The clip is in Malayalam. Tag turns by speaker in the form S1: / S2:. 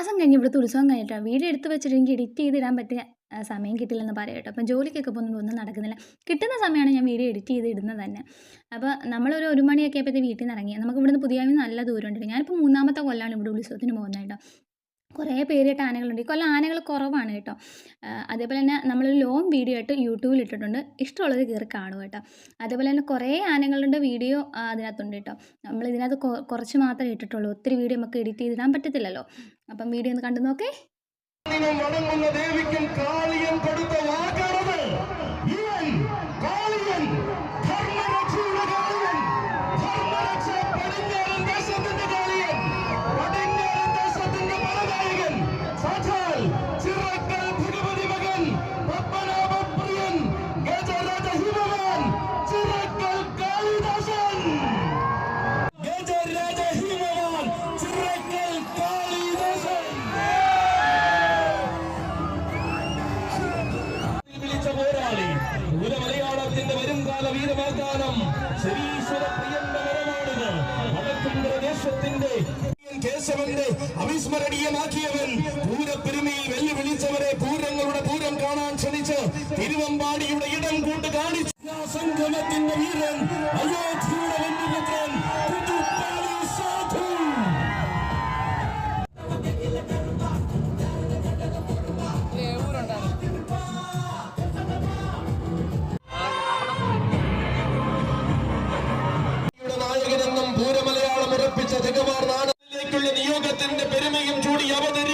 S1: മാസം കഴിഞ്ഞ് ഇവിടുത്തെ ഉത്സവം കഴിഞ്ഞിട്ടാണ് വീഡിയോ എടുത്ത് വെച്ചിട്ട് എനിക്ക് എഡിറ്റ് ചെയ്തിടാൻ പറ്റിയ സമയം കിട്ടില്ലെന്ന് പറയാം കേട്ടോ. അപ്പം ജോലിക്കൊക്കെ ഒന്നും നടക്കുന്നില്ല. കിട്ടുന്ന സമയമാണ് ഞാൻ വീഡിയോ എഡിറ്റ് ചെയ്ത് ഇടുന്നത് തന്നെ. അപ്പോൾ നമ്മളൊരു 1 മണിയൊക്കെ ആയപ്പോഴത്തെ വീട്ടിൽ നിന്ന് ഇറങ്ങി. നമുക്ക് ഇവിടുന്ന് പുതിയാവിൽ നല്ല ദൂരമുണ്ട്. ഞാനിപ്പോൾ 3ാമത്തെ കൊല്ലമാണ് ഇവിടെ ഉത്സവത്തിന് പോകുന്നത് കേട്ടോ. കുറേ പേരായിട്ട് ആനകളുണ്ട്. ഈ കൊല്ലം ആനകൾ കുറവാണ് കേട്ടോ. അതേപോലെ തന്നെ നമ്മളൊരു ലോങ് വീഡിയോ ആയിട്ട് യൂട്യൂബിൽ ഇട്ടിട്ടുണ്ട്. ഇഷ്ടമുള്ളവർ കയറി കാണും കേട്ടോ. അതേപോലെ തന്നെ കുറേ ആനകളുടെ വീഡിയോ അതിനകത്തുണ്ട് കേട്ടോ. നമ്മൾ ഇതിനകത്ത് കുറച്ച് മാത്രമേ ഇട്ടിട്ടുള്ളൂ. ഒത്തിരി വീഡിയോ നമുക്ക് എഡിറ്റ് ചെയ്തിടാൻ പറ്റത്തില്ലല്ലോ. അപ്പം വീഡിയോ ഒന്ന് കണ്ടു നോക്കേ.
S2: ദേവിക്കും കാളിയൻ കൊടുത്ത വാക്കാണത്. കേശവന്റെ അവിസ്മരണീയമാക്കിയവൻ പൂരപ്പെരുമയിൽ വെല്ലുവിളിച്ചവരെ പൂരങ്ങളുടെ പൂരം കാണാൻ ക്ഷണിച്ച് തിരുവമ്പാടിയുടെ ഇടം കൊണ്ട് കാണിച്ച സംഗമത്തിന്റെ വീരൻ അയോധ്യയുടെ വന്യപുത്രൻ സാധു. നായകനെന്നും പൂരമലയാളം ഉറപ്പിച്ച ജഗമാർ നാടിലേക്കുള്ള നിയോഗത്തിന്റെ പെരുമയും ചൂടി അവതരി